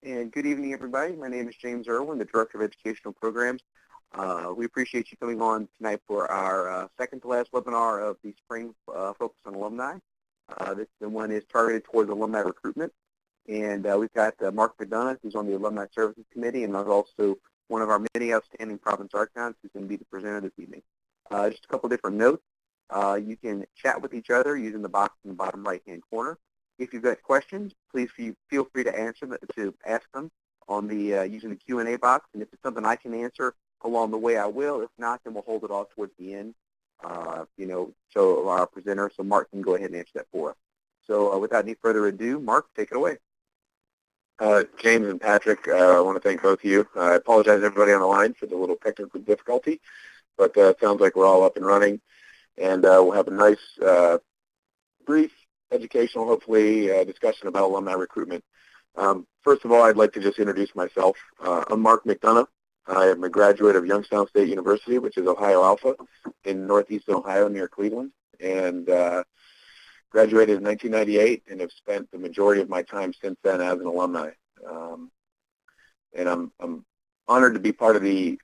And good evening, everybody. My name is James Irwin, the Director of Educational Programs. We appreciate you coming on tonight for our second to last webinar of the spring focus on alumni. This one is targeted towards alumni recruitment. And we've got Mark McDonough, who's on the Alumni Services Committee, and also one of our many outstanding Province Archons, who's going to be the presenter this evening. Just a couple different notes. You can chat with each other using the box in the bottom right-hand corner. If you've got questions, please feel free to ask them on the using the Q&A box. And if it's something I can answer along the way, I will. If not, then we'll hold it off towards the end. So our presenter, so Mark can go ahead and answer that for us. So without any further ado, Mark, take it away. James and Patrick, I want to thank both of you. I apologize to everybody on the line for the little technical difficulty, but it sounds like we're all up and running, and we'll have a nice, brief, educational, hopefully, discussion about alumni recruitment. First of all, I'd like to just introduce myself. I'm Mark McDonough. I am a graduate of Youngstown State University, which is Ohio Alpha in northeastern Ohio near Cleveland, and graduated in 1998 and have spent the majority of my time since then as an alumni. And I'm honored to be part of the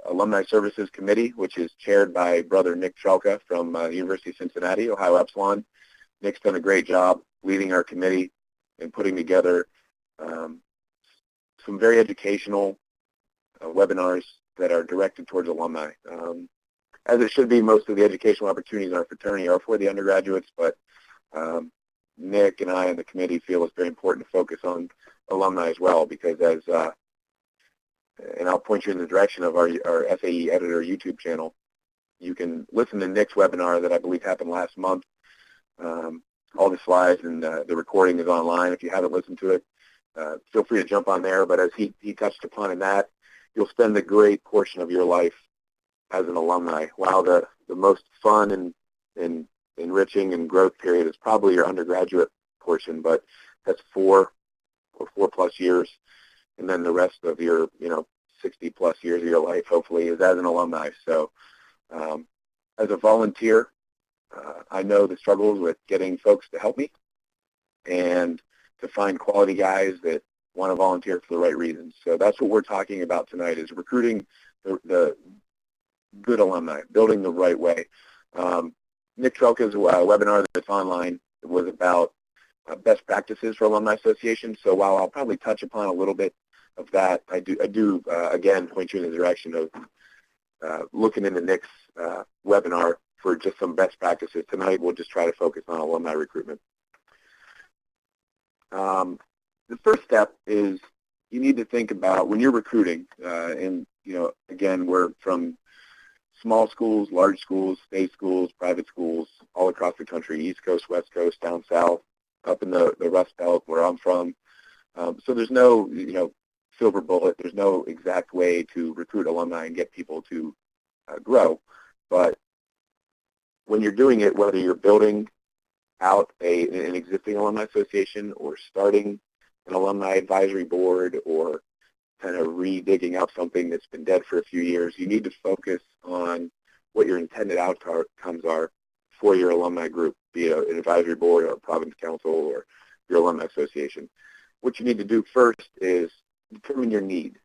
Alumni Services Committee, which is chaired by Brother Nick Chalka from the University of Cincinnati, Ohio Epsilon. Nick's done a great job leading our committee and putting together some very educational webinars that are directed towards alumni. As it should be, most of the educational opportunities in our fraternity are for the undergraduates, but Nick and I and the committee feel it's very important to focus on alumni as well, because as, and I'll point you in the direction of our SAE Editor YouTube channel. You can listen to Nick's webinar that I believe happened last month. All the slides and the recording is online. If you haven't listened to it, feel free to jump on there. But as he touched upon in that, you'll spend a great portion of your life as an alumni. While the most fun and enriching and growth period is probably your undergraduate portion, but that's 4 or 4+ years, and then the rest of your 60+ years of your life hopefully is as an alumni. So as a volunteer, I know the struggles with getting folks to help me and to find quality guys that want to volunteer for the right reasons. So that's what we're talking about tonight, is recruiting the good alumni, building the right way. Nick Trelka's webinar that's online was about best practices for alumni associations. So while I'll probably touch upon a little bit of that, I do again point you in the direction of looking into Nick's webinar for just some best practices. Tonight we'll just try to focus on alumni recruitment. The first step is you need to think about when you're recruiting, and again, we're from small schools, large schools, state schools, private schools, all across the country, East Coast, West Coast, down south, up in the Rust Belt where I'm from. So there's no, silver bullet. There's no exact way to recruit alumni and get people to grow. But when you're doing it, whether you're building out an existing alumni association or starting an alumni advisory board or kind of redigging out something that's been dead for a few years, you need to focus on what your intended outcomes are for your alumni group, be it an advisory board or a province council or your alumni association. What you need to do first is determine your need.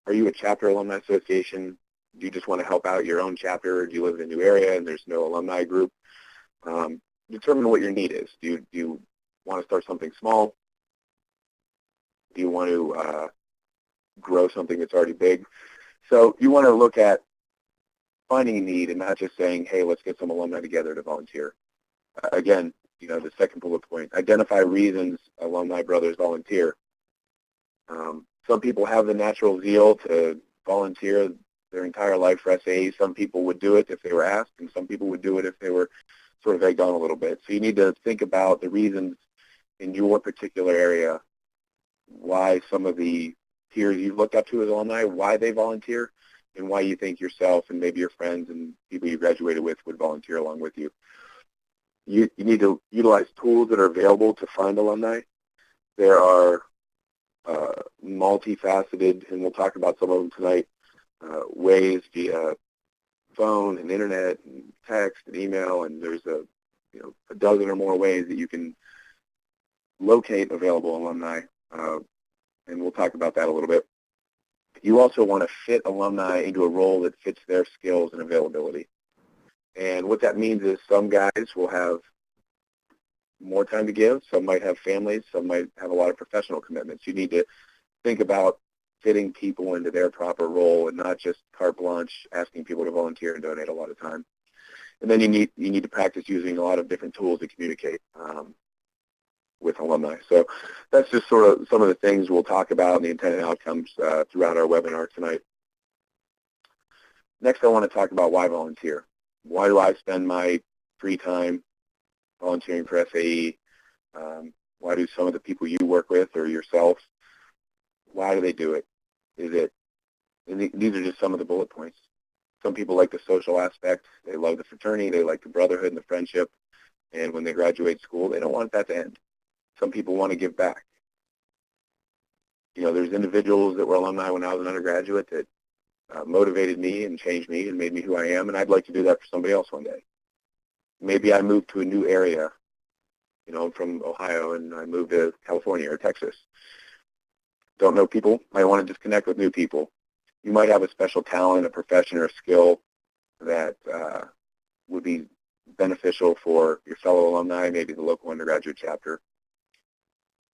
Are you a chapter alumni association? Do you just want to help out your own chapter, or do you live in a new area and there's no alumni group? Determine what your need is. Do you want to start something small? Do you want to grow something that's already big? So you want to look at finding a need and not just saying, hey, let's get some alumni together to volunteer. Again, the second bullet point, identify reasons alumni brothers volunteer. Some people have the natural zeal to volunteer their entire life for SAE. Some people would do it if they were asked, and some people would do it if they were sort of egged on a little bit. So you need to think about the reasons in your particular area, why some of the peers you look up to as alumni, why they volunteer, and why you think yourself and maybe your friends and people you graduated with would volunteer along with you. You need to utilize tools that are available to find alumni. There are multifaceted, and we'll talk about some of them tonight, ways via phone and internet and text and email, and there's a dozen or more ways that you can locate available alumni. and we'll talk about that a little bit. You also want to fit alumni into a role that fits their skills and availability. And what that means is some guys will have more time to give, some might have families, some might have a lot of professional commitments. You need to think about fitting people into their proper role and not just carte blanche asking people to volunteer and donate a lot of time. And then you need to practice using a lot of different tools to communicate with alumni. So that's just sort of some of the things we'll talk about and the intended outcomes throughout our webinar tonight. Next, I want to talk about why volunteer. Why do I spend my free time volunteering for SAE? Why do some of the people you work with or yourself, why do they do it? These are just some of the bullet points. Some people like the social aspect. They love the fraternity. They like the brotherhood and the friendship. And when they graduate school, they don't want that to end. Some people want to give back. You know, there's individuals that were alumni when I was an undergraduate that motivated me and changed me and made me who I am, and I'd like to do that for somebody else one day. Maybe I moved to a new area. You know, I'm from Ohio, and I moved to California or Texas. Don't know people, might want to just connect with new people. You might have a special talent, a profession, or a skill that would be beneficial for your fellow alumni, maybe the local undergraduate chapter.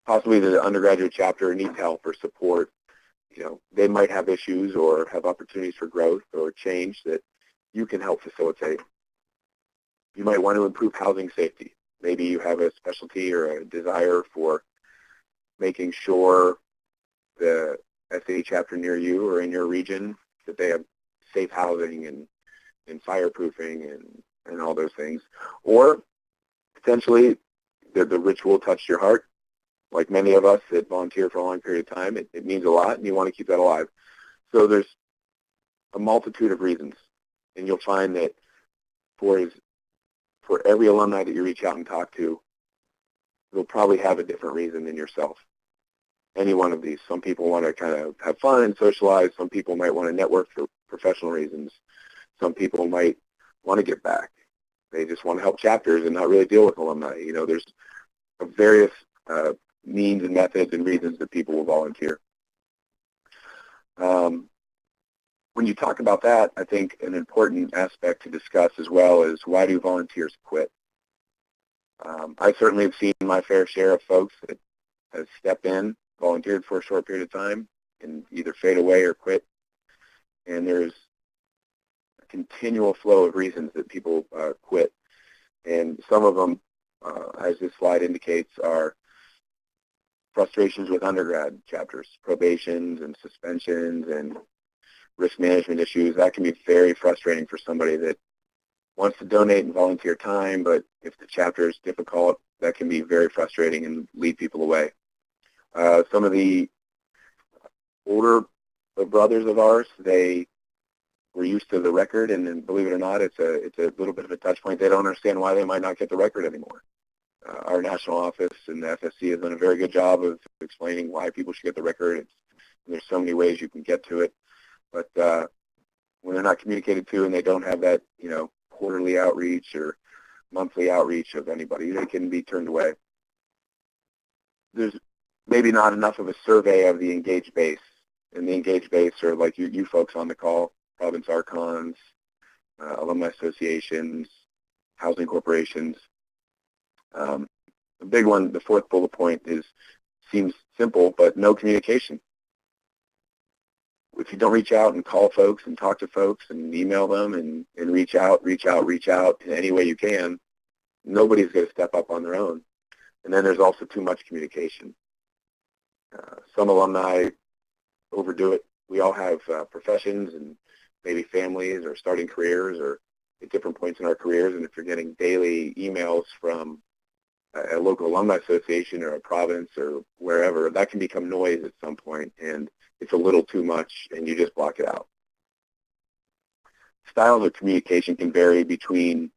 Possibly the undergraduate chapter needs help or support. You know, they might have issues or have opportunities for growth or change that you can help facilitate. You might want to improve housing safety. Maybe you have a specialty or a desire for making sure the SAE chapter near you or in your region that they have safe housing and fireproofing and all those things. Or potentially the ritual touched your heart. Like many of us that volunteer for a long period of time, it means a lot, and you want to keep that alive. So there's a multitude of reasons, and you'll find that for every alumni that you reach out and talk to, they'll probably have a different reason than yourself. Any one of these. Some people want to kind of have fun and socialize. Some people might want to network for professional reasons. Some people might want to give back. They just want to help chapters and not really deal with alumni. You know, there's various means and methods and reasons that people will volunteer. When you talk about that, I think an important aspect to discuss as well is why do volunteers quit? I certainly have seen my fair share of folks that have stepped in, volunteered for a short period of time, and either fade away or quit. And there's a continual flow of reasons that people quit. And some of them, as this slide indicates, are frustrations with undergrad chapters, probations and suspensions and risk management issues. That can be very frustrating for somebody that wants to donate and volunteer time, but if the chapter is difficult, that can be very frustrating and lead people away. Some of the older brothers of ours, they were used to the record, and then, believe it or not, it's a little bit of a touch point. They don't understand why they might not get the record anymore. Our national office and the FSC has done a very good job of explaining why people should get the record. There's so many ways you can get to it, but when they're not communicated to and they don't have that, you know, quarterly outreach or monthly outreach of anybody, they can be turned away. There's maybe not enough of a survey of the engaged base, and the engaged base are like you folks on the call, province archons, alumni associations, housing corporations. The big one, the fourth bullet point, seems simple, but no communication. If you don't reach out and call folks and talk to folks and email them and reach out in any way you can, nobody's going to step up on their own. And then there's also too much communication. Some alumni overdo it. We all have professions and maybe families or starting careers or at different points in our careers, and if you're getting daily emails from a local alumni association or a province or wherever, that can become noise at some point, and it's a little too much, and you just block it out. Styles of communication can vary between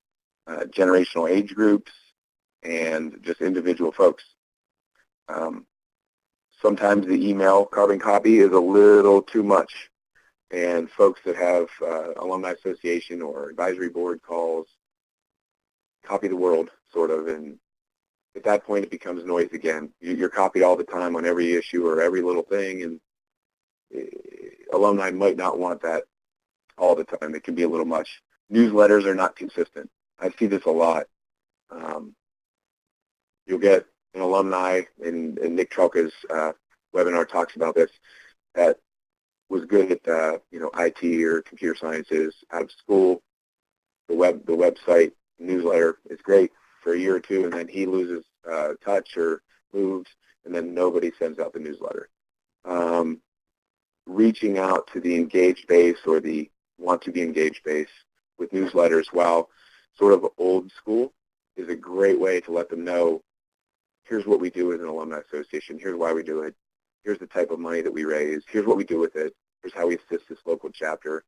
generational age groups and just individual folks. Sometimes the email carbon copy is a little too much, and folks that have alumni association or advisory board calls copy the world, sort of, and at that point it becomes noise again. You're copied all the time on every issue or every little thing, and alumni might not want that all the time. It can be a little much. Newsletters are not consistent. I see this a lot. You'll get an alumni, and Nick Trelka's webinar talks about this, that was good at IT or computer sciences, out of school. The website newsletter is great for a year or two, and then he loses touch or moves, and then nobody sends out the newsletter. Reaching out to the engaged base or the want to be engaged base with newsletters, while sort of old school, is a great way to let them know, here's what we do as an alumni association, here's why we do it, here's the type of money that we raise, here's what we do with it, here's how we assist this local chapter.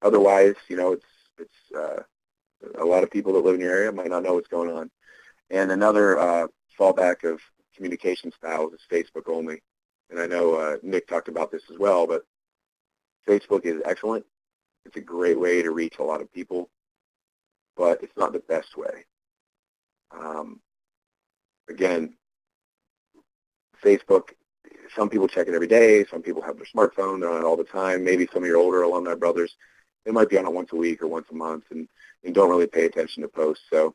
Otherwise, it's a lot of people that live in your area might not know what's going on. And another fallback of communication styles is Facebook only. And I know Nick talked about this as well, but Facebook is excellent. It's a great way to reach a lot of people, but it's not the best way. Again, Facebook, some people check it every day. Some people have their smartphone. They're on it all the time. Maybe some of your older alumni brothers, they might be on it once a week or once a month and don't really pay attention to posts. So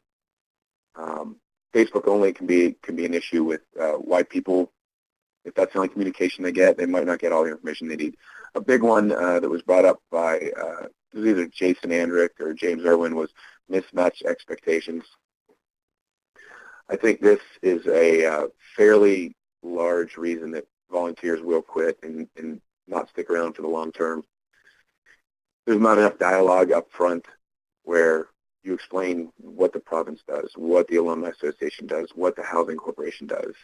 Facebook only can be an issue with why people, if that's the only communication they get, they might not get all the information they need. A big one that was brought up by it was either Jason Andrick or James Irwin was mismatched expectations. I think this is a fairly large reason that volunteers will quit and not stick around for the long term. There's not enough dialogue up front where you explain what the province does, what the Alumni Association does, what the Housing Corporation does,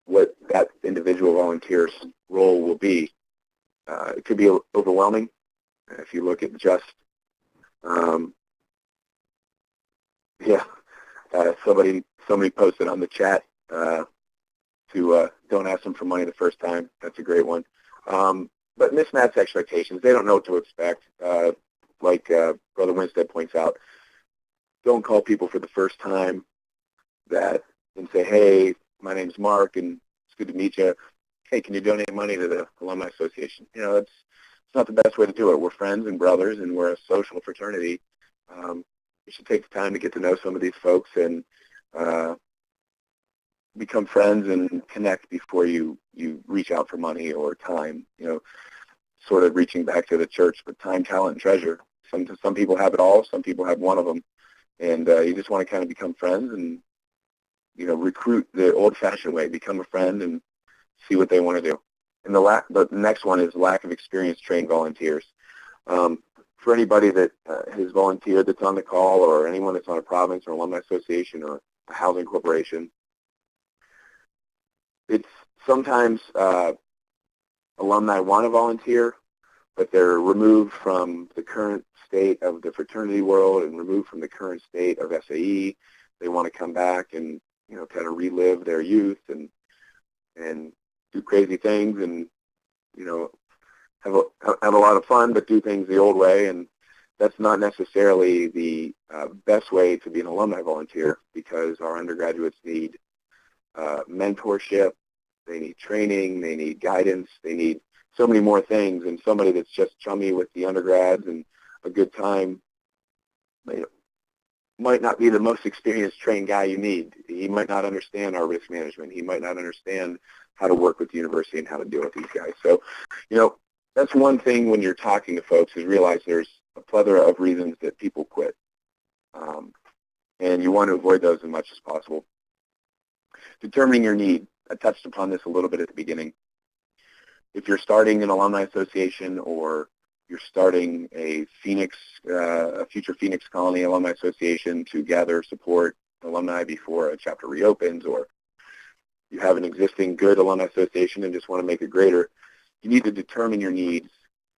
what that individual volunteer's role will be. It could be overwhelming if you look at just, somebody posted on the chat to don't ask them for money the first time. That's a great one. But mismatched expectations, they don't know what to expect. Like Brother Winstead points out, don't call people for the first time and say, hey, my name's Mark, and it's good to meet you. Hey, can you donate money to the Alumni Association? It's not the best way to do it. We're friends and brothers, and we're a social fraternity. You should take the time to get to know some of these folks and become friends and connect before you reach out for money or time. Sort of reaching back to the church, but time, talent, and treasure. Some people have it all. Some people have one of them. And you just want to kind of become friends and, recruit the old-fashioned way, become a friend and see what they want to do. And the next one is lack of experienced trained volunteers. For anybody that has volunteered that's on the call, or anyone that's on a province or alumni association or a housing corporation, it's sometimes alumni want to volunteer, but they're removed from the current state of the fraternity world and removed from the current state of SAE. They want to come back and, kind of relive their youth and do crazy things and, have a lot of fun, but do things the old way. And that's not necessarily the best way to be an alumni volunteer, because our undergraduates need mentorship, they need training, they need guidance, they need so many more things. And somebody that's just chummy with the undergrads and a good time might not be the most experienced trained guy you need. He might not understand our risk management. He might not understand how to work with the university and how to deal with these guys. So, that's one thing when you're talking to folks, is realize there's a plethora of reasons that people quit. And you want to avoid those as much as possible. Determining your need. I touched upon this a little bit at the beginning. If you're starting an alumni association, or you're starting a future Phoenix Colony Alumni Association to gather support alumni before a chapter reopens, or you have an existing good alumni association and just want to make it greater, you need to determine your needs,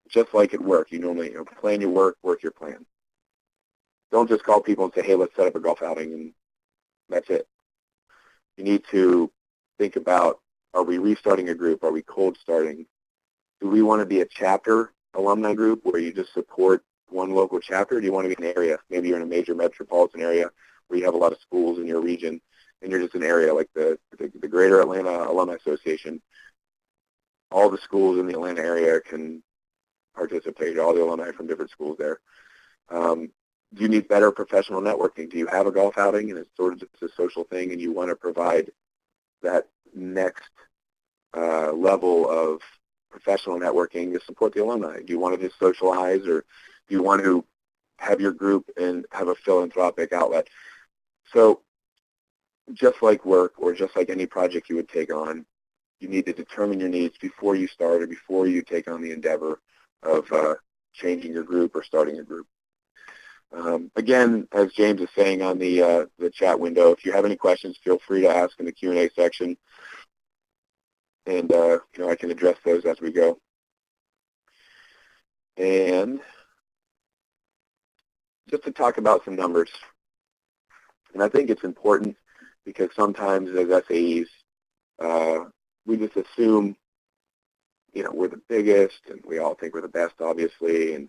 just like at work. You normally plan your work your plan. Don't just call people and say, hey, let's set up a golf outing, and that's it. You need to think about, are we restarting a group? Are we cold starting? Do we want to be a chapter alumni group where you just support one local chapter? Do you want to be an area? Maybe you're in a major metropolitan area where you have a lot of schools in your region, and you're just an area like the Greater Atlanta Alumni Association, all the schools in the Atlanta area can participate, all the alumni from different schools there. Do you need better professional networking? Do you have a golf outing and it's sort of just a social thing and you want to provide that next level of professional networking to support the alumni? Do you want to just socialize, or do you want to have your group and have a philanthropic outlet? So just like work or just like any project you would take on, you need to determine your needs before you start or before you take on the endeavor of changing your group or starting a group. Again, as James is saying on the chat window, if you have any questions, feel free to ask in the Q&A section, and I can address those as we go. And just to talk about some numbers, and I think it's important because sometimes as SAEs, we just assume, we're the biggest, and we all think we're the best, obviously.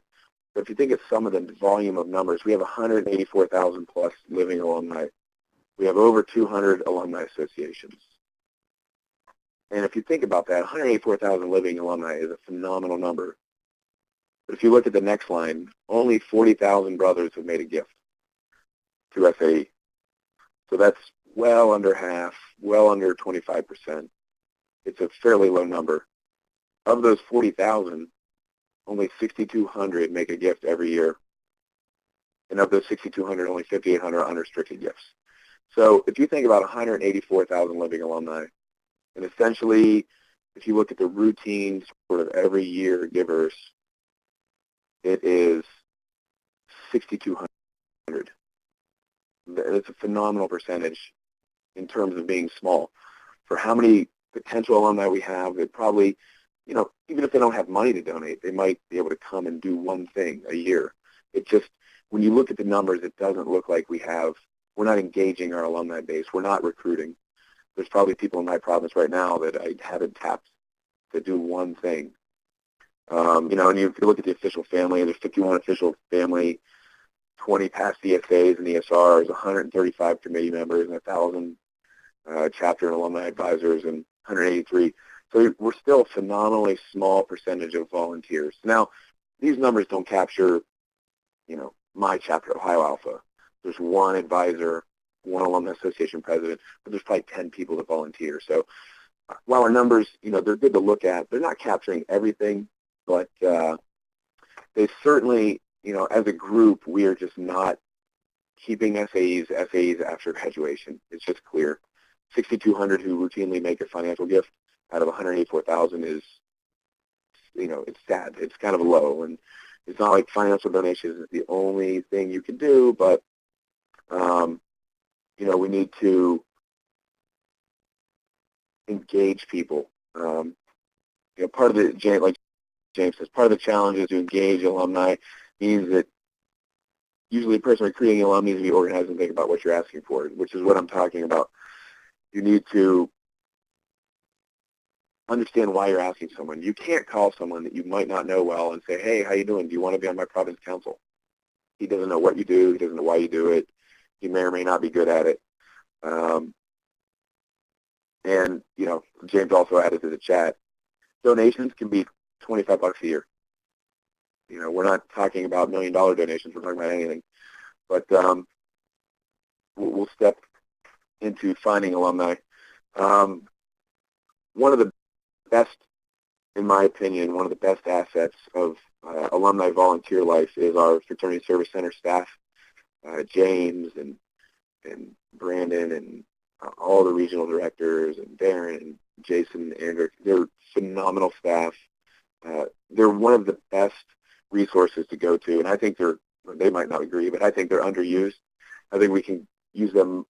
But if you think of some of the volume of numbers, we have 184,000 plus living alumni. We have over 200 alumni associations. And if you think about that, 184,000 living alumni is a phenomenal number. But if you look at the next line, only 40,000 brothers have made a gift to SAE. So that's well under half, well under 25%. It's a fairly low number. Of those 40,000, only 6,200 make a gift every year. And of those 6,200, only 5,800 are unrestricted gifts. So if you think about 184,000 living alumni, and essentially, if you look at the routine sort of every year givers, it is 6,200. It's a phenomenal percentage in terms of being small. For how many potential alumni we have, that probably, even if they don't have money to donate, they might be able to come and do one thing a year. It just, when you look at the numbers, it doesn't look like we're not engaging our alumni base. We're not recruiting. There's probably people in my province right now that I haven't tapped to do one thing. And if you look at the official family, there's 51 official family, 20 past ESAs and ESRs, 135 committee members, and 1,000 chapter and alumni advisors, and 183. So we're still a phenomenally small percentage of volunteers. Now, these numbers don't capture, my chapter, Ohio Alpha. There's one advisor, one alumni association president, but there's probably 10 people that volunteer. So while our numbers, they're good to look at, they're not capturing everything, but they certainly, as a group, we are just not keeping SAEs after graduation. It's just clear. 6,200 who routinely make a financial gift out of 184,000 is, it's sad. It's kind of low, and it's not like financial donations is the only thing you can do, but, we need to engage people. Part of the, like James says, part of the challenge is to engage alumni means that usually a person recruiting alum needs to be organized and think about what you're asking for, which is what I'm talking about. You need to understand why you're asking someone. You can't call someone that you might not know well and say, hey, how you doing? Do you want to be on my province council? He doesn't know what you do. He doesn't know why you do it. He may or may not be good at it. And, James also added to the chat, donations can be $25 a year. We're not talking about $1 million donations. We're talking about anything. But we'll step into finding alumni. One of the best, in my opinion, one of the best assets of alumni volunteer life is our Fraternity Service Center staff. James and Brandon and all the regional directors and Darren and Jason and Andrew, they're phenomenal staff. They're one of the best resources to go to, and I think they might not agree, but I think they're underused. I think we can use them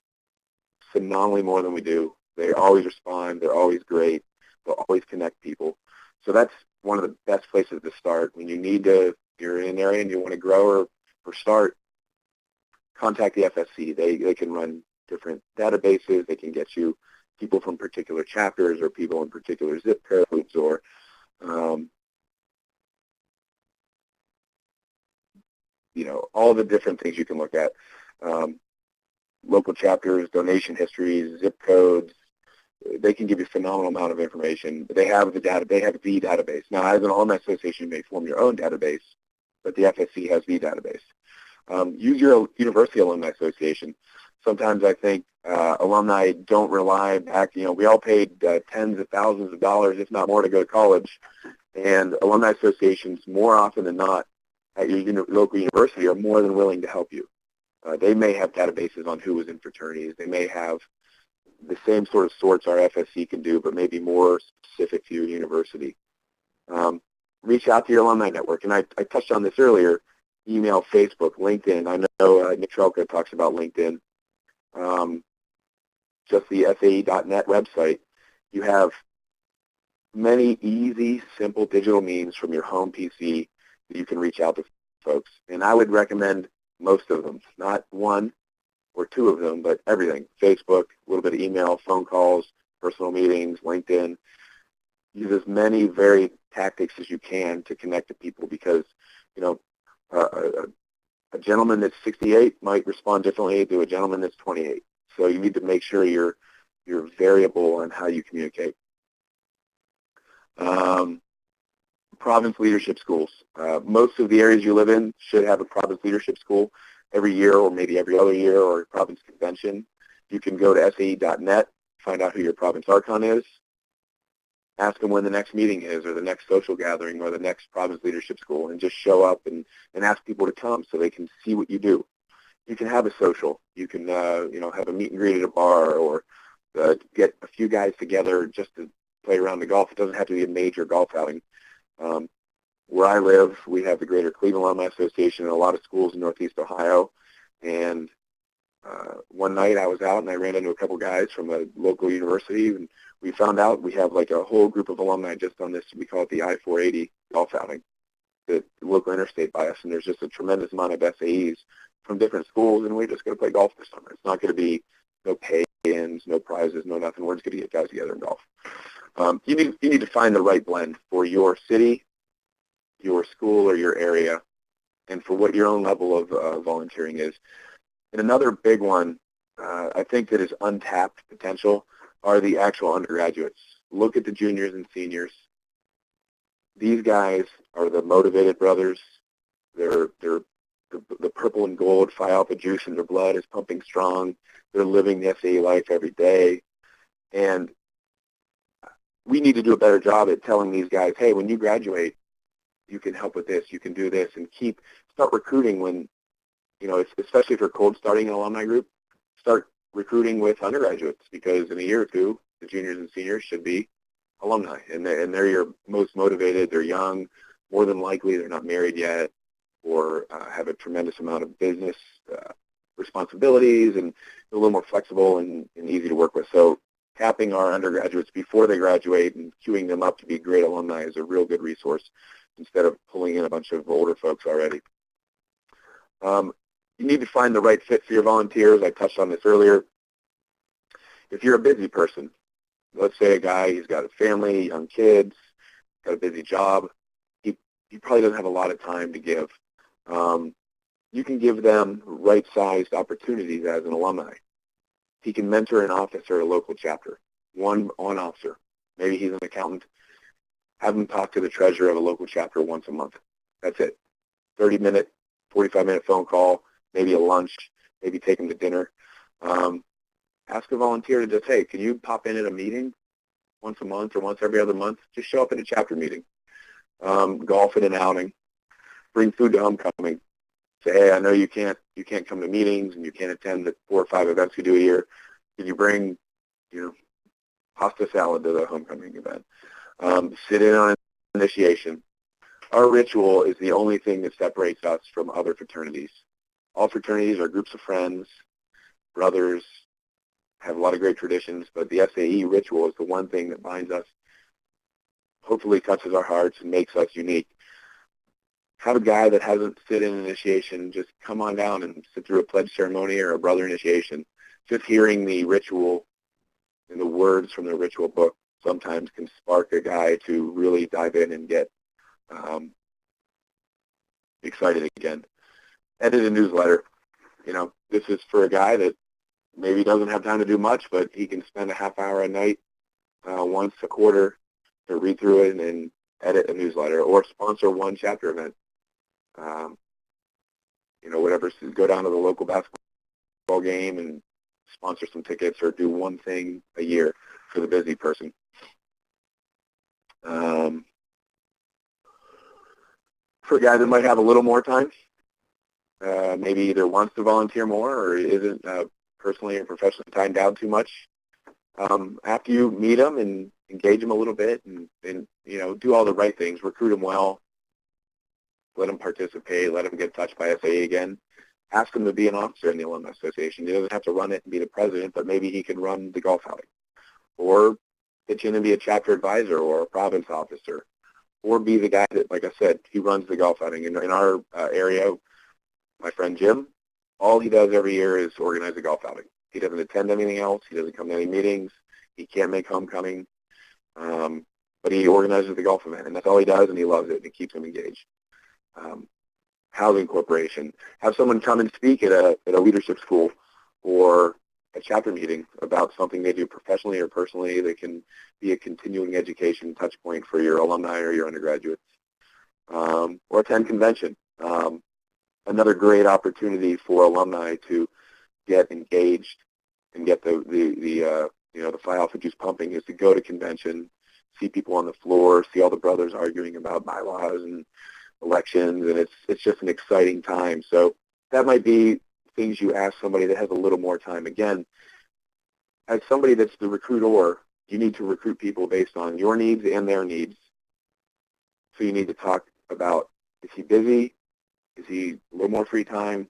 phenomenally more than we do. They always respond. They're always great. They'll always connect people. So that's one of the best places to start. When you're in an area and you want to grow or start, contact the FSC. They can run different databases. They can get you people from particular chapters or people in particular zip codes or all the different things you can look at. local chapters, donation histories, zip codes. They can give you a phenomenal amount of information. They have the data. They have the database. Now, as an alumni association, you may form your own database, but the FSC has the database. Use your university alumni association. Sometimes I think alumni don't rely back. We all paid tens of thousands of dollars, if not more, to go to college. And alumni associations, more often than not, at your local university are more than willing to help you. They may have databases on who was in fraternities. They may have the same sort of sorts our FSC can do, but maybe more specific to your university. Reach out to your alumni network. And I touched on this earlier, email, Facebook, LinkedIn. I know Nick Trelka talks about LinkedIn. Just the SAE.net website. You have many easy, simple digital means from your home PC that you can reach out to folks. And I would recommend most of them, not one or two of them, but everything. Facebook, a little bit of email, phone calls, personal meetings, LinkedIn. Use as many varied tactics as you can to connect to people because, a gentleman that's 68 might respond differently to a gentleman that's 28. So you need to make sure you're variable on how you communicate. Province leadership schools. Most of the areas you live in should have a province leadership school every year or maybe every other year or a province convention. You can go to SAE.net, find out who your province archon is, ask them when the next meeting is or the next social gathering or the next province leadership school, and just show up and ask people to come so they can see what you do. You can have a social. You can, have a meet and greet at a bar or get a few guys together just to play around the golf. It doesn't have to be a major golf outing. Where I live, we have the Greater Cleveland Alumni Association and a lot of schools in Northeast Ohio. And one night I was out and I ran into a couple guys from a local university, and we found out we have like a whole group of alumni just on this, we call it the I-480 golf outing, the local interstate by us. And there's just a tremendous amount of SAEs from different schools, and we're just going to play golf this summer. It's not going to be no pay-ins, no prizes, no nothing. We're just going to get guys together and golf. You need to find the right blend for your city, your school, or your area, and for what your own level of volunteering is. And another big one, I think that is untapped potential, are the actual undergraduates. Look at the juniors and seniors. These guys are the motivated brothers. They're the purple and gold Phi Alpha juice in their blood is pumping strong. They're living the SAE life every day. And we need to do a better job at telling these guys, hey, when you graduate, you can help with this, you can do this, and start recruiting when, especially if you're cold starting an alumni group, start recruiting with undergraduates, because in a year or two, the juniors and seniors should be alumni, and they're your most motivated. They're young. More than likely, they're not married yet, or have a tremendous amount of business responsibilities, and a little more flexible and easy to work with. So tapping our undergraduates before they graduate and queuing them up to be great alumni is a real good resource instead of pulling in a bunch of older folks already. You need to find the right fit for your volunteers. I touched on this earlier. If you're a busy person, let's say a guy, he's got a family, young kids, got a busy job, he probably doesn't have a lot of time to give. You can give them right-sized opportunities as an alumni. He can mentor an officer at a local chapter, one officer. Maybe he's an accountant. Have him talk to the treasurer of a local chapter once a month. That's it. 30-minute, 45-minute phone call, maybe a lunch, maybe take him to dinner. Ask a volunteer to just, hey, can you pop in at a meeting once a month or once every other month? Just show up at a chapter meeting. Golf at an outing. Bring food to homecoming. Say, hey, I know you can't come to meetings and you can't attend the 4 or 5 events we do a year. Can you bring, pasta salad to the homecoming event? Sit in on initiation. Our ritual is the only thing that separates us from other fraternities. All fraternities are groups of friends, brothers, have a lot of great traditions, but the SAE ritual is the one thing that binds us, hopefully touches our hearts and makes us unique. Have a guy that hasn't sit in initiation just come on down and sit through a pledge ceremony or a brother initiation. Just hearing the ritual and the words from the ritual book sometimes can spark a guy to really dive in and get excited again. Edit a newsletter. This is for a guy that maybe doesn't have time to do much, but he can spend a half hour a night once a quarter to read through it and edit a newsletter or sponsor one chapter event. Whatever, so go down to the local basketball game and sponsor some tickets or do one thing a year for the busy person. For a guy that might have a little more time, maybe either wants to volunteer more or isn't personally and professionally tied down too much, after you meet them and engage them a little bit and do all the right things, recruit them well, let them participate, let them get touched by SAE again, ask him to be an officer in the Alumni Association. He doesn't have to run it and be the president, but maybe he can run the golf outing or pitch in and be a chapter advisor or a province officer or be the guy that, like I said, he runs the golf outing. In our area, my friend Jim, all he does every year is organize a golf outing. He doesn't attend anything else. He doesn't come to any meetings. He can't make homecoming. But he organizes the golf event, and that's all he does, and he loves it, and it keeps him engaged. Housing corporation, have someone come and speak at a leadership school or a chapter meeting about something they do professionally or personally that can be a continuing education touch point for your alumni or your undergraduates. Or attend convention. Another great opportunity for alumni to get engaged and get the fly off the juice pumping is to go to convention, see people on the floor, see all the brothers arguing about bylaws and elections, and it's just an exciting time. So that might be things you ask somebody that has a little more time. Again, as somebody that's the recruiter, you need to recruit people based on your needs and their needs. So you need to talk about, is he busy? Is he a little more free time?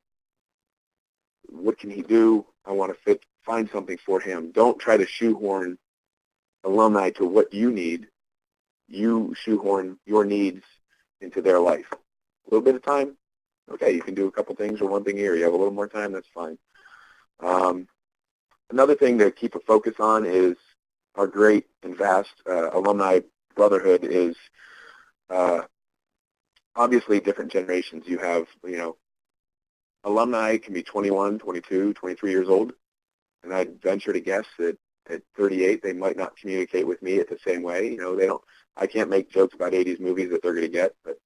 What can he do? I want to find something for him. Don't try to shoehorn alumni to what you need. You shoehorn your needs into their life. A little bit of time, okay, you can do a couple things or one thing a year. You have a little more time, that's fine. Another thing to keep a focus on is our great and vast alumni brotherhood is obviously different generations. You have, alumni can be 21, 22, 23 years old, and I'd venture to guess that at 38 they might not communicate with me at the same way. I can't make jokes about 80s movies that they're going to get, but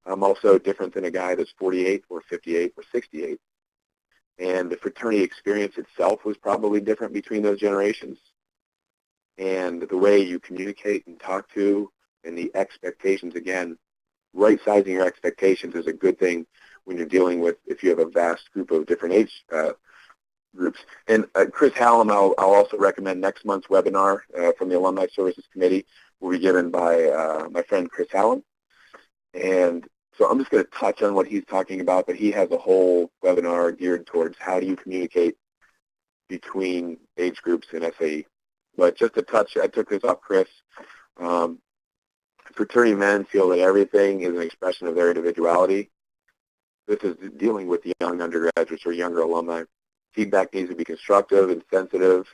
I'm also different than a guy that's 48 or 58 or 68. And the fraternity experience itself was probably different between those generations. And the way you communicate and talk to and the expectations, again, right-sizing your expectations is a good thing when you're dealing with, if you have a vast group of different age groups. And Chris Hallam, I'll also recommend next month's webinar from the Alumni Services Committee will be given by my friend Chris Hallam. And so I'm just going to touch on what he's talking about, but he has a whole webinar geared towards how do you communicate between age groups in SAE. But just to touch, I took this off Chris. Fraternity men feel that everything is an expression of their individuality. This is dealing with young undergraduates or younger alumni. Feedback needs to be constructive and sensitive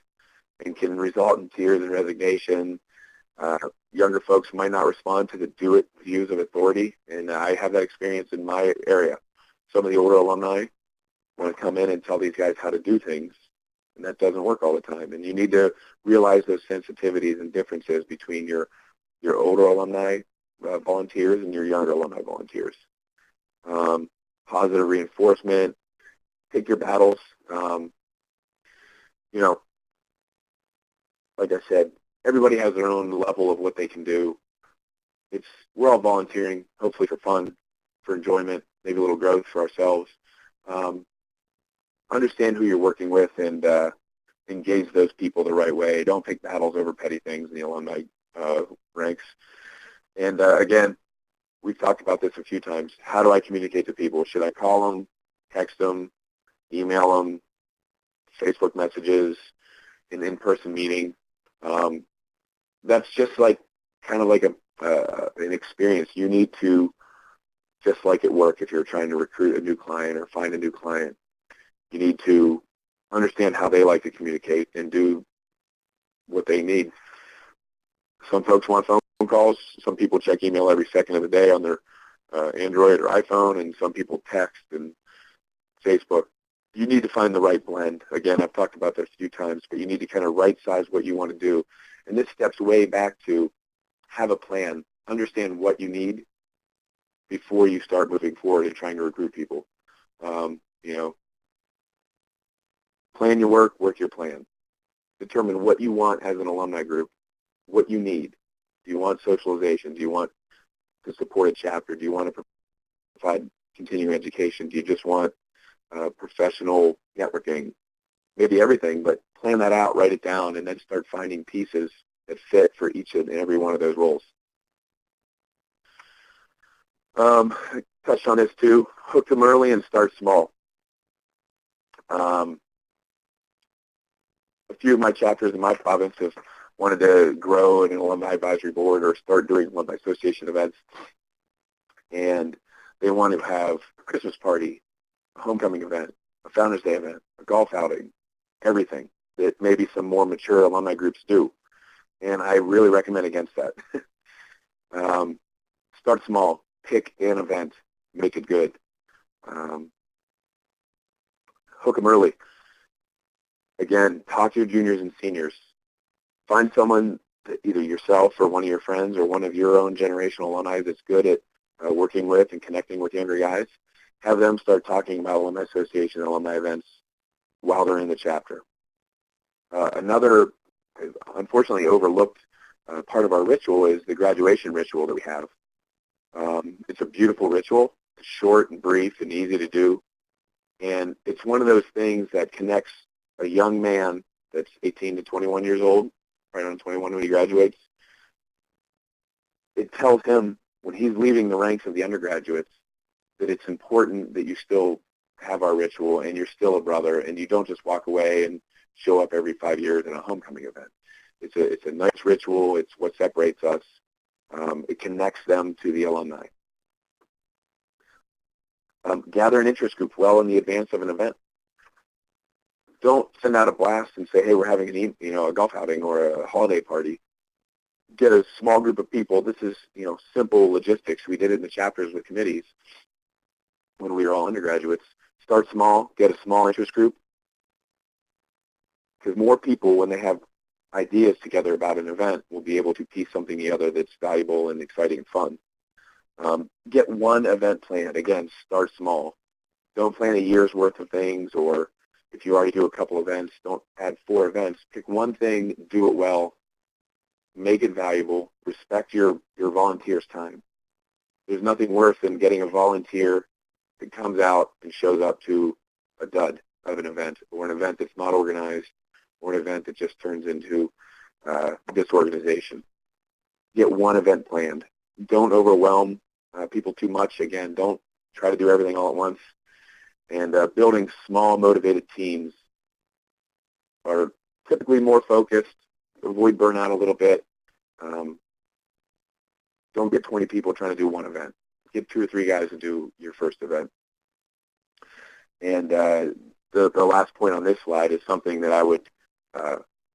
and can result in tears and resignation. Younger folks might not respond to the do-it views of authority, and I have that experience in my area. Some of the older alumni want to come in and tell these guys how to do things, and that doesn't work all the time. And you need to realize those sensitivities and differences between your older alumni volunteers and your younger alumni volunteers. Positive reinforcement, pick your battles. Like I said, everybody has their own level of what they can do. We're all volunteering, hopefully for fun, for enjoyment, maybe a little growth for ourselves. Understand who you're working with and engage those people the right way. Don't pick battles over petty things in the alumni ranks. And again, we've talked about this a few times. How do I communicate to people? Should I call them, text them, email them, Facebook messages, an in-person meeting? That's just like kind of like an experience. You need to, just like at work, if you're trying to recruit a new client or find a new client, you need to understand how they like to communicate and do what they need. Some folks want phone calls. Some people check email every second of the day on their Android or iPhone, and some people text and Facebook. you need to find the right blend. Again, I've talked about that a few times, but you need to kind of right-size what you want to do. And this steps way back to have a plan, understand what you need before you start moving forward and trying to recruit people. You know, plan your work your plan. Determine what you want as an alumni group, what you need. Do you want socialization? Do you want to support a chapter? Do you want to provide continuing education? Do you just want professional networking? Maybe everything, but plan that out, write it down, and then start finding pieces that fit for each and every one of those roles. I touched on this too. Hook them early and start small. A few of my chapters in my province have wanted to grow an alumni advisory board or start doing alumni association events, and they want to have a Christmas party, a homecoming event, a Founders Day event, a golf outing, everything that maybe some more mature alumni groups do. And I really recommend against that. Start small. Pick an event. Make it good. Hook them early. Again, talk to your juniors and seniors. Find someone, either yourself or one of your friends or one of your own generational alumni that's good at working with and connecting with younger guys. Have them start talking about alumni association and alumni events while they're in the chapter. Another, unfortunately overlooked part of our ritual is the graduation ritual that we have. It's a beautiful ritual. It's short and brief and easy to do. And it's one of those things that connects a young man that's 18 to 21 years old, right around 21 when he graduates. It tells him when he's leaving the ranks of the undergraduates that it's important that you still have our ritual and you're still a brother and you don't just walk away and show up every 5 years in a homecoming event. It's a nice ritual. It's what separates us. It connects them to the alumni. Gather an interest group well in the advance of an event. Don't send out a blast and say, hey, we're having a golf outing or a holiday party. Get a small group of people. This is, simple logistics. We did it in the chapters with committees when we were all undergraduates. Start small. Get a small interest group. Because more people, when they have ideas together about an event, will be able to piece something together that's valuable and exciting and fun. Get one event planned. Again, start small. Don't plan a year's worth of things, or if you already do a couple events, don't add 4 events. Pick one thing, do it well, make it valuable, respect your volunteer's time. There's nothing worse than getting a volunteer that comes out and shows up to a dud of an event, or an event that's not organized, or an event that just turns into disorganization. Get one event planned. Don't overwhelm people too much. Again, don't try to do everything all at once. And building small, motivated teams are typically more focused. Avoid burnout a little bit. Don't get 20 people trying to do one event. Get 2 or 3 guys to do your first event. And the last point on this slide is something that I would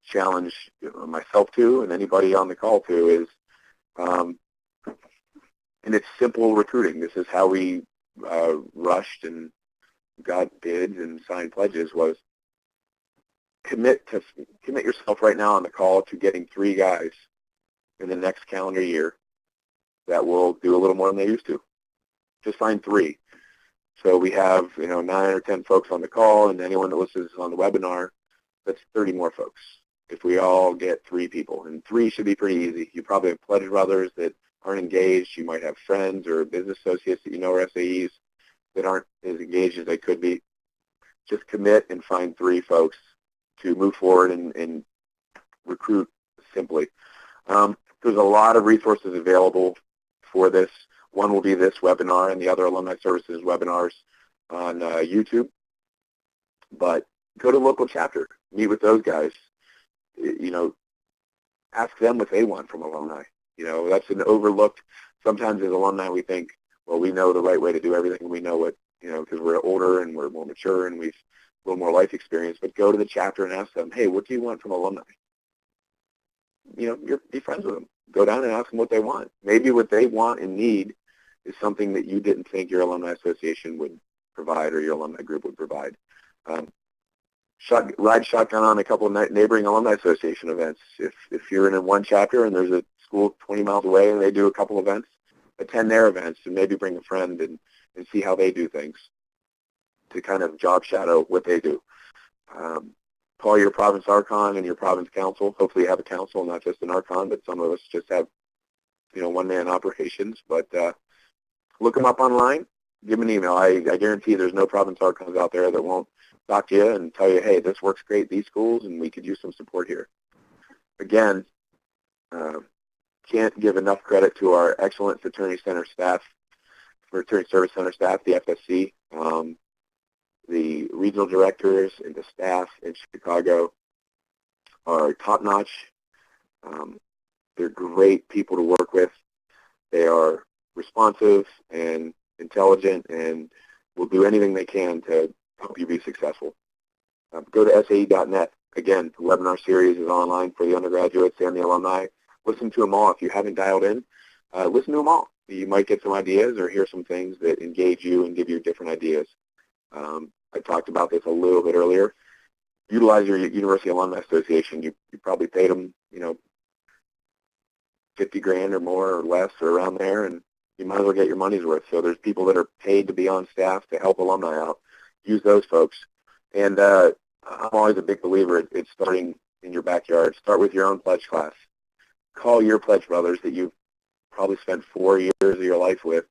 challenge myself to and anybody on the call to is, and it's simple recruiting. This is how we rushed and got bids and signed pledges, was commit yourself right now on the call to getting 3 guys in the next calendar year that will do a little more than they used to. Just find 3. So we have 9 or 10 folks on the call, and anyone that listens on the webinar, that's 30 more folks. If we all get 3 people, and 3 should be pretty easy. You probably have pledge brothers that aren't engaged. You might have friends or business associates that are SAEs that aren't as engaged as they could be. Just commit and find 3 folks to move forward and recruit simply. There's a lot of resources available for this. One will be this webinar and the other Alumni Services webinars on YouTube. But go to local chapter, meet with those guys. Ask them what they want from alumni. That's an overlooked. Sometimes as alumni we think, well, we know the right way to do everything. We know what, because we're older and we're more mature and we've a little more life experience. But go to the chapter and ask them, hey, what do you want from alumni? Be friends with them. Go down and ask them what they want. Maybe what they want and need is something that you didn't think your alumni association would provide or your alumni group would provide. Ride shotgun on a couple of neighboring alumni association events. If you're in one chapter and there's a school 20 miles away and they do a couple events, attend their events and maybe bring a friend and see how they do things to kind of job shadow what they do. Call your province Archon and your province council. Hopefully you have a council, not just an Archon, but some of us just have, one-man operations. But look them up online. Give them an email. I guarantee there's no province Archons out there that won't talk to you and tell you, hey, this works great, these schools, and we could use some support here. Again, can't give enough credit to our excellent fraternity service center staff, the FSC, the regional directors and the staff in Chicago are top-notch. They're great people to work with. They are responsive and intelligent and will do anything they can to help you be successful. Go to SAE.net. Again, the webinar series is online for the undergraduates and the alumni. Listen to them all. If you haven't dialed in, listen to them all. You might get some ideas or hear some things that engage you and give you different ideas. I talked about this a little bit earlier. Utilize your University Alumni Association. You probably paid them, $50,000 or more or less or around there, and you might as well get your money's worth. So there's people that are paid to be on staff to help alumni out. Use those folks. And I'm always a big believer it's starting in your backyard. Start with your own pledge class. Call your pledge brothers that you've probably spent 4 years of your life with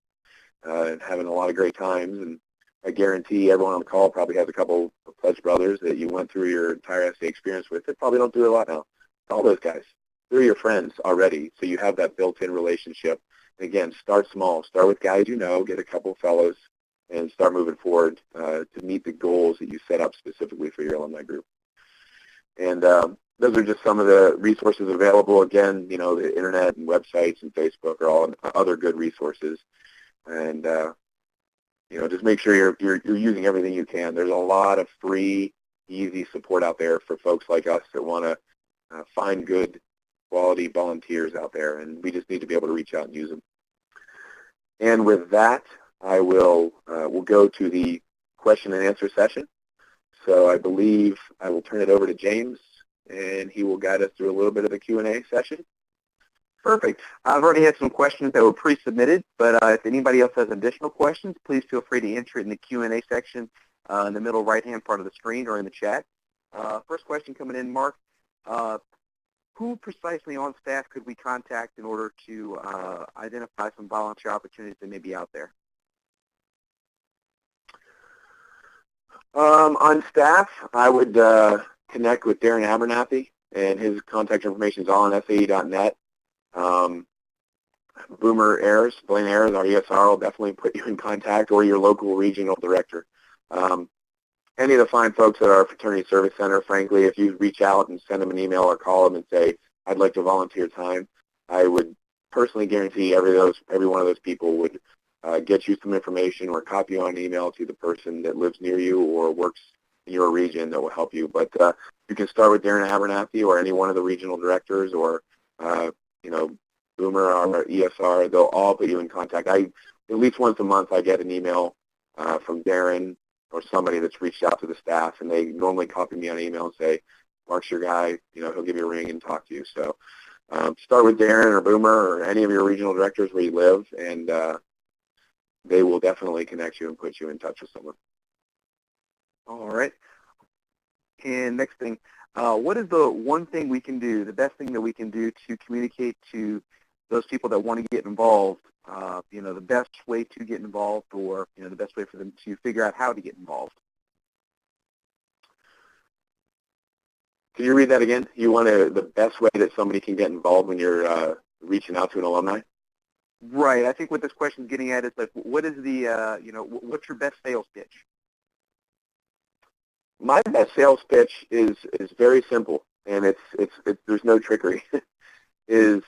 and having a lot of great times. And I guarantee everyone on the call probably has a couple of pledge brothers that you went through your entire SA experience with that probably don't do it a lot now. All those guys. They're your friends already, so you have that built-in relationship. And again, start small. Start with guys you know, get a couple of fellows, and start moving forward to meet the goals that you set up specifically for your alumni group. And those are just some of the resources available. Again, the internet and websites and Facebook are all other good resources. And, just make sure you're using everything you can. There's a lot of free, easy support out there for folks like us that want to find good quality volunteers out there, and we just need to be able to reach out and use them. And with that, I will we'll go to the question and answer session. So I believe I will turn it over to James, and he will guide us through a little bit of the Q&A session. Perfect. I've already had some questions that were pre-submitted, but if anybody else has additional questions, please feel free to enter it in the Q&A section in the middle right-hand part of the screen or in the chat. First question coming in, Mark. Who precisely on staff could we contact in order to identify some volunteer opportunities that may be out there? On staff, I would connect with Darren Abernathy, and his contact information is all on SAE.net. Boomer Ayers, Blaine Ayers, our ESR, will definitely put you in contact, or your local regional director. Any of the fine folks at our fraternity service center, frankly, if you reach out and send them an email or call them and say, I'd like to volunteer time, I would personally guarantee every one of those people would get you some information or copy you on an email to the person that lives near you or works in your region that will help you. But you can start with Darren Abernathy or any one of the regional directors, or Boomer or our ESR. They'll all put you in contact. At least once a month I get an email from Darren or somebody that's reached out to the staff, and they normally copy me on email and say, Mark's your guy, he'll give you a ring and talk to you. So start with Darren or Boomer or any of your regional directors where you live, and they will definitely connect you and put you in touch with someone. All right. And next thing, what is the one thing we can do, the best thing that we can do to communicate to those people that want to get involved, the best way to get involved, or, the best way for them to figure out how to get involved? Can you read that again? You want the best way that somebody can get involved when you're reaching out to an alumni? Right. I think what this question is getting at is, like, what is the, what's your best sales pitch? My best sales pitch is very simple, and it's there's no trickery. Is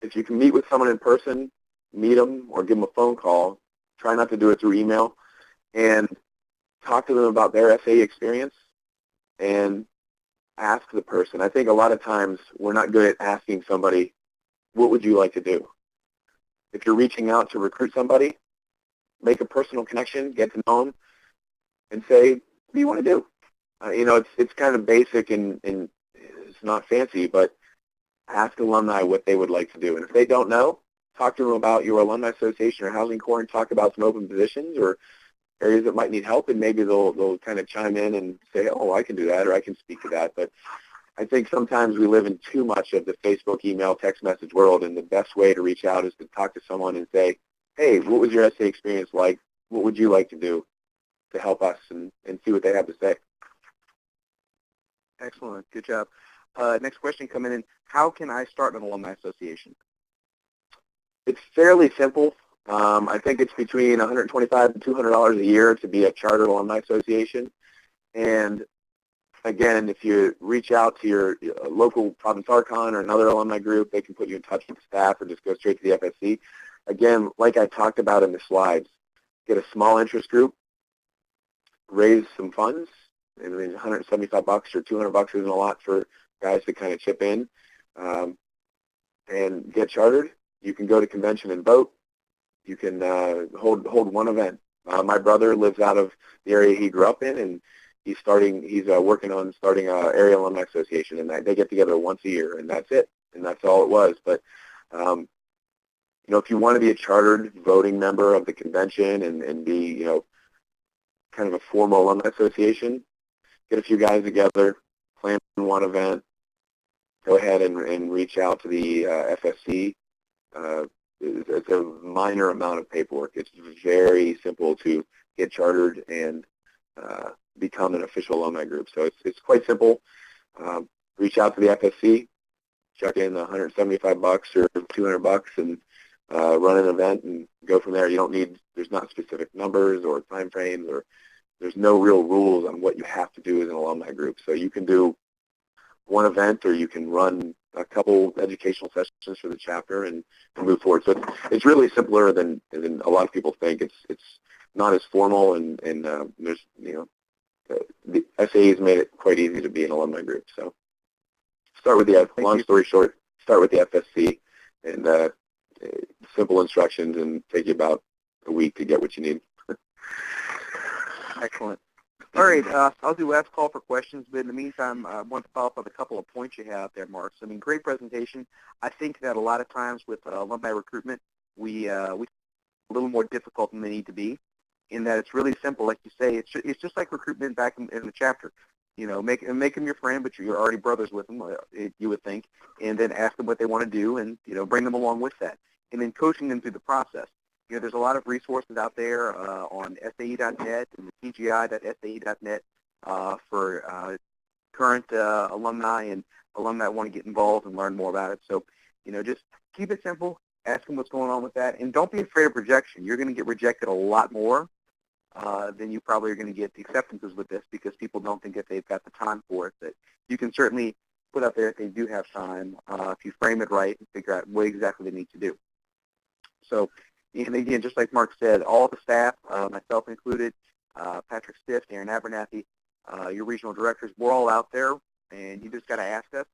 if you can meet with someone in person, meet them or give them a phone call. Try not to do it through email, and talk to them about their SA experience and ask the person. I think a lot of times we're not good at asking somebody, what would you like to do? If you're reaching out to recruit somebody, make a personal connection, get to know them, and say, what do you want to do? It's kind of basic and it's not fancy, but ask alumni what they would like to do. And if they don't know, talk to them about your alumni association or housing corps and talk about some open positions or areas that might need help, and maybe they'll kind of chime in and say, oh, I can do that or I can speak to that. But I think sometimes we live in too much of the Facebook, email, text message world, and the best way to reach out is to talk to someone and say, hey, what was your SA experience like? What would you like to do to help us, and see what they have to say. Excellent. Good job. Next question coming in. How can I start an alumni association? It's fairly simple. I think it's between $125 and $200 a year to be a chartered alumni association. And again, if you reach out to your local Province Archon or another alumni group, they can put you in touch with the staff or just go straight to the FSC. Again, like I talked about in the slides, get a small interest group, raise some funds. I mean, $175 or $200 isn't a lot for guys to kind of chip in, and get chartered. You can go to convention and vote. You can hold one event. My brother lives out of the area he grew up in, and he's working on starting an area alumni association, and they get together once a year, and that's it, and that's all it was. But if you want to be a chartered voting member of the convention and be kind of a formal alumni association, get a few guys together, plan one event, go ahead and reach out to the FSC. It's a minor amount of paperwork. It's very simple to get chartered and become an official alumni group. So it's quite simple. Reach out to the FSC, chuck in $175 or $200 and run an event and go from there. There's not specific numbers or time frames, or there's no real rules on what you have to do as an alumni group. So you can do one event, or you can run a couple educational sessions for the chapter and move forward. So it's really simpler than a lot of people think. It's not as formal, and there's the SAE's made it quite easy to be an alumni group. So long story short, start with the FSC, and simple instructions, and take you about a week to get what you need. Excellent. All right, I'll do last call for questions, but in the meantime, I want to follow up with a couple of points you have there, Mark. So, great presentation. I think that a lot of times with alumni recruitment, we a little more difficult than they need to be, in that it's really simple. Like you say, it's just like recruitment back in the chapter. Make them your friend, but you're already brothers with them, you would think, and then ask them what they want to do, and bring them along with that, and then coaching them through the process. There's a lot of resources out there on SAE.net and the TGI.SAE.net for current alumni and alumni that want to get involved and learn more about it. So, just keep it simple. Ask them what's going on with that. And don't be afraid of rejection. You're going to get rejected a lot more than you probably are going to get acceptances with this, because people don't think that they've got the time for it. That you can certainly put out there if they do have time, if you frame it right and figure out what exactly they need to do. So, and again, just like Mark said, all the staff, myself included, Patrick Stiff, Aaron Abernathy, your regional directors, we're all out there, and you just got to ask us.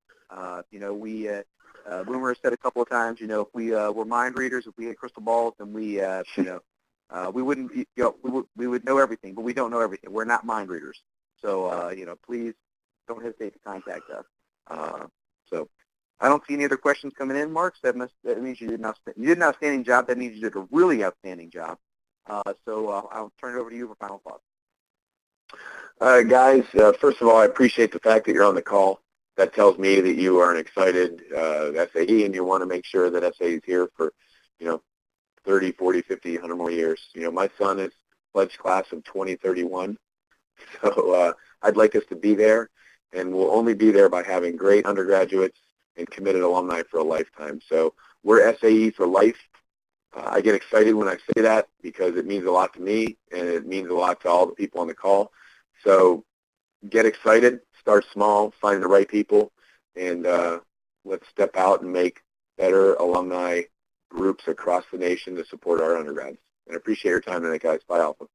Boomer said a couple of times, if we were mind readers, if we had crystal balls, then we wouldn't, we would know everything, but we don't know everything. We're not mind readers. So, please don't hesitate to contact us. So I don't see any other questions coming in, Mark. That means you did an outstanding job. That means you did a really outstanding job. So I'll turn it over to you for final thoughts. Guys, first of all, I appreciate the fact that you're on the call. That tells me that you are an excited SAE, and you want to make sure that SAE is here for, 30, 40, 50, 100 more years. My son is pledged class of 2031, so I'd like us to be there, and we'll only be there by having great undergraduates and committed alumni for a lifetime. So we're SAE for life. I get excited when I say that, because it means a lot to me, and it means a lot to all the people on the call. So get excited, start small, find the right people, and let's step out and make better alumni groups across the nation to support our undergrads. And I appreciate your time tonight, guys. Bye, Alpha.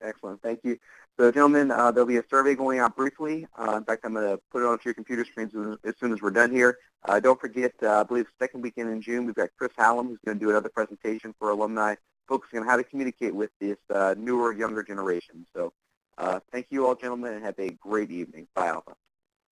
Excellent. Thank you. So, gentlemen, there'll be a survey going out briefly. In fact, I'm going to put it onto your computer screens as soon as we're done here. Don't forget, I believe the second weekend in June, we've got Chris Hallam, who's going to do another presentation for alumni, focusing on how to communicate with this newer, younger generation. So Thank you all, gentlemen, and have a great evening. Bye, Alpha.